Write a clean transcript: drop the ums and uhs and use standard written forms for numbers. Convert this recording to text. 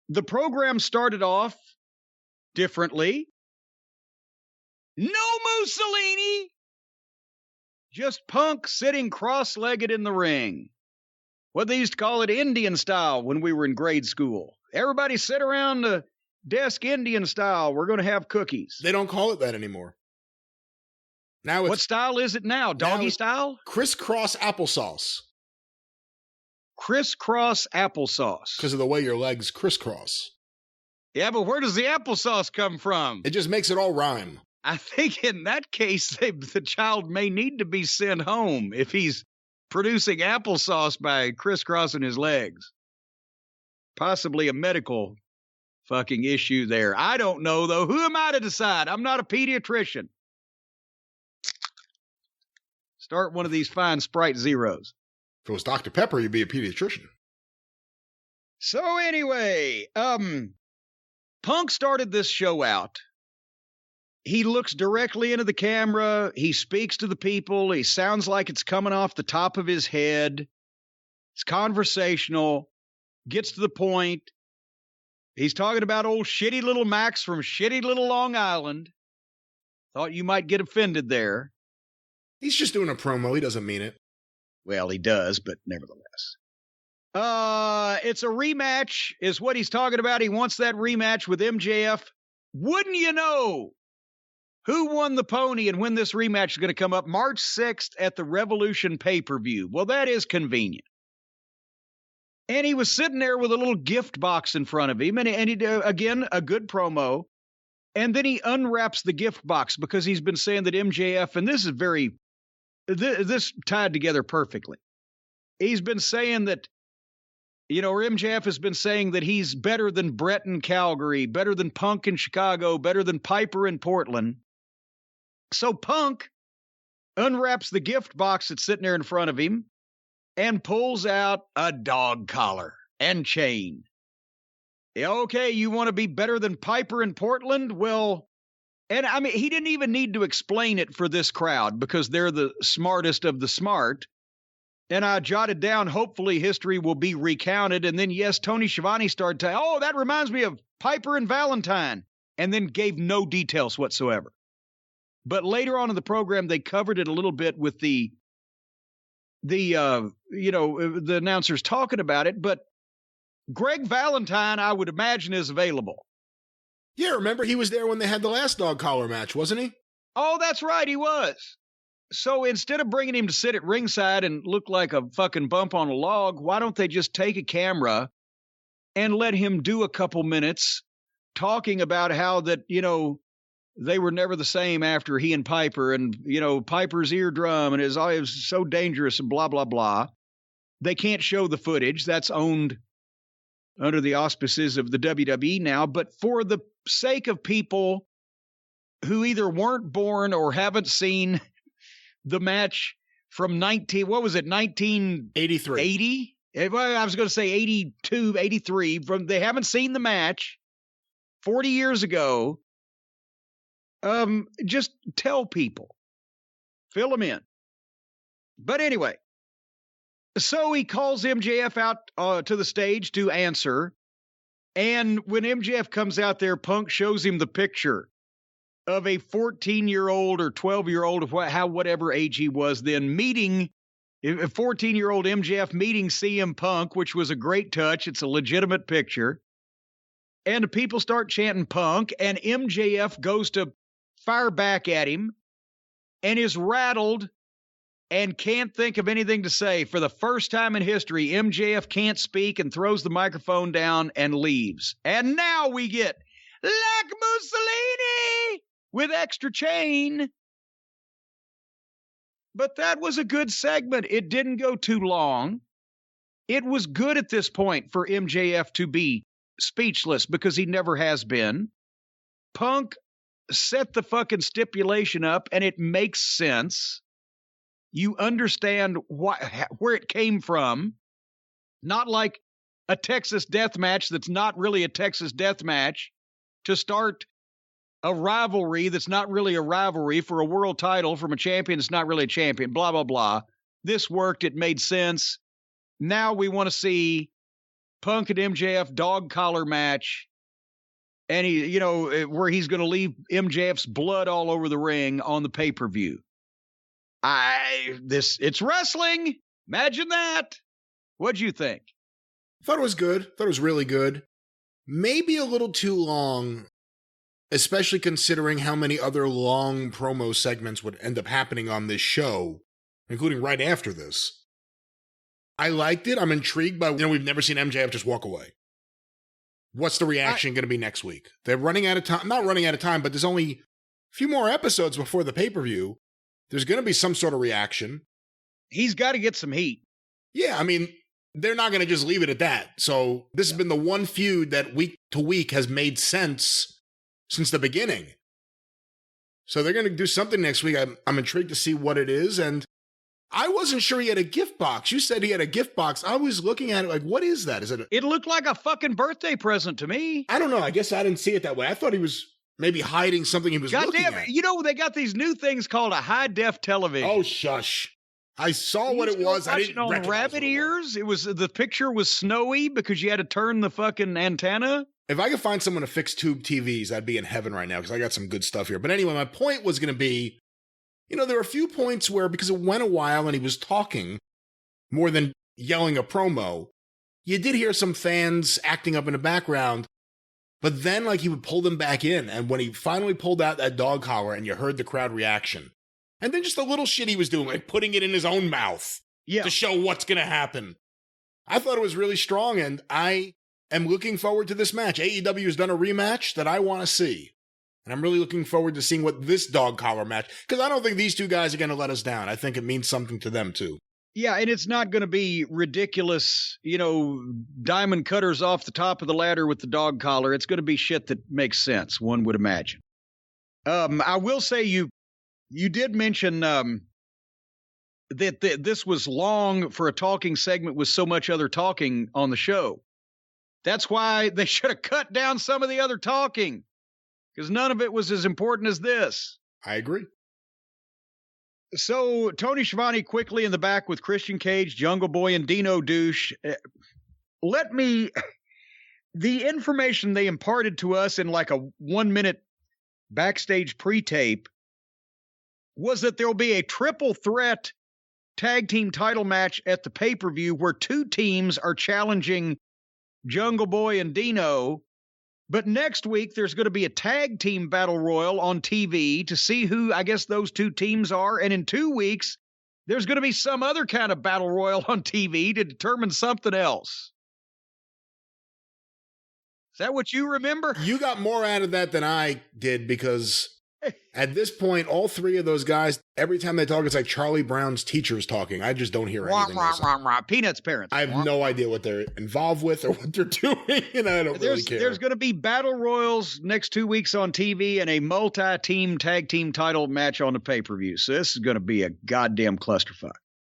the program started off differently. No Mussolini! Just Punk sitting cross-legged in the ring. What they used to call it Indian style when we were in grade school. Everybody sit around the desk Indian style. We're going to have cookies. They don't call it that anymore. Now it's, what style is it now? Doggy style? Crisscross applesauce. Crisscross applesauce. Because of the way your legs crisscross. Yeah, but where does the applesauce come from? It just makes it all rhyme. I think in that case, the child may need to be sent home if he's producing applesauce by crisscrossing his legs. Possibly a medical fucking issue there. I don't know, though. Who am I to decide? I'm not a pediatrician. Start one of these fine Sprite Zeros. If it was Dr. Pepper, you'd be a pediatrician. So anyway, Punk started this show out. He looks directly into the camera. He speaks to the people. He sounds like it's coming off the top of his head. It's conversational. Gets to the point. He's talking about old shitty little Max from shitty little Long Island. Thought you might get offended there. He's just doing a promo. He doesn't mean it. Well, he does, but nevertheless. It's a rematch is what he's talking about. He wants that rematch with MJF. Wouldn't you know who won the pony and when this rematch is going to come up? March 6th at the Revolution pay-per-view. Well, that is convenient. And he was sitting there with a little gift box in front of him. And he again, a good promo. And then he unwraps the gift box because he's been saying that MJF, and this is this tied together perfectly. He's been saying that, or MJF has been saying that he's better than Brett in Calgary, better than Punk in Chicago, better than Piper in Portland. So Punk unwraps the gift box that's sitting there in front of him and pulls out a dog collar and chain. Okay, you want to be better than Piper in Portland? Well, and I mean, he didn't even need to explain it for this crowd because they're the smartest of the smart. And I jotted down, hopefully history will be recounted. And then, yes, Tony Schiavone started to, that reminds me of Piper and Valentine. And then gave no details whatsoever. But later on in the program, they covered it a little bit with the announcers talking about it. But Greg Valentine, I would imagine, is available. Yeah, remember he was there when they had the last dog collar match, wasn't he? Oh, that's right, he was. So instead of bringing him to sit at ringside and look like a fucking bump on a log, why don't they just take a camera and let him do a couple minutes talking about how that, they were never the same after he and Piper and, Piper's eardrum and it was so dangerous and blah, blah, blah. They can't show the footage. That's owned under the auspices of the WWE now. But for the sake of people who either weren't born or haven't seen the match from 1983? 80? I was going to say 82, 83. They haven't seen the match 40 years ago. Just tell people. Fill them in. But anyway, so he calls MJF out to the stage to answer. And when MJF comes out there, Punk shows him the picture of a 14-year-old or 12-year-old of whatever age he was then meeting a 14-year-old MJF meeting CM Punk, which was a great touch. It's a legitimate picture. And the people start chanting Punk, and MJF goes to fire back at him and is rattled and can't think of anything to say. For the first time in history, MJF can't speak and throws the microphone down and leaves. And now we get like Mussolini with extra chain. But that was a good segment. It didn't go too long. It was good at this point for MJF to be speechless because he never has been. Punk set the fucking stipulation up and it makes sense. You understand where it came from. Not like a Texas death match that's not really a Texas death match to start a rivalry that's not really a rivalry for a world title from a champion that's not really a champion, blah, blah, blah. This worked. It made sense. Now we want to see Punk and MJF dog collar match. And he, where he's going to leave MJF's blood all over the ring on the pay-per-view. It's wrestling. Imagine that. What'd you think? Thought it was good. Thought it was really good. Maybe a little too long, especially considering how many other long promo segments would end up happening on this show, including right after this. I liked it. I'm intrigued by, we've never seen MJF just walk away. What's the reaction going to be next week? They're running out of time. Not running out of time, but there's only a few more episodes before the pay-per-view. There's going to be some sort of reaction. He's got to get some heat. Yeah, I mean, they're not going to just leave it at that. So this has been the one feud that week to week has made sense since the beginning. So they're going to do something next week. I'm intrigued to see what it is. And I wasn't sure he had a gift box. You said he had a gift box. I was looking at it like, what is that? It looked like a fucking birthday present to me. I don't know. I guess I didn't see it that way. I thought he was maybe hiding something he was looking at. They got these new things called a high-def television. Oh, shush. I saw what it was. I didn't recognize rabbit ears. The picture was snowy because you had to turn the fucking antenna. If I could find someone to fix tube TVs, I'd be in heaven right now because I got some good stuff here. But anyway, my point was going to be, there were a few points where, because it went a while and he was talking more than yelling a promo, you did hear some fans acting up in the background, but then he would pull them back in. And when he finally pulled out that dog collar and you heard the crowd reaction, and then just the little shit he was doing, like putting it in his own mouth to show what's going to happen. I thought it was really strong, and I am looking forward to this match. AEW has done a rematch that I want to see. And I'm really looking forward to seeing what this dog collar match, because I don't think these two guys are going to let us down. I think it means something to them, too. Yeah, and it's not going to be ridiculous, diamond cutters off the top of the ladder with the dog collar. It's going to be shit that makes sense, one would imagine. I will say you did mention that this was long for a talking segment with so much other talking on the show. That's why they should have cut down some of the other talking, because none of it was as important as this. I agree. So Tony Schiavone quickly in the back with Christian Cage, Jungle Boy, and Dino Douche. The information they imparted to us in like a 1-minute backstage pre-tape was that there will be a triple threat tag team title match at the pay-per-view where two teams are challenging Jungle Boy and Dino. But next week, there's going to be a tag team battle royal on TV to see who, I guess, those two teams are. And in 2 weeks, there's going to be some other kind of battle royal on TV to determine something else. Is that what you remember? You got more out of that than I did, because at this point, all three of those guys, every time they talk, it's like Charlie Brown's teachers talking. I just don't hear anything. Peanuts parents. I have no idea what they're involved with or what they're doing, and I don't really care. There's going to be battle royals next 2 weeks on TV and a multi-team tag team title match on the pay-per-view. So this is going to be a goddamn clusterfuck.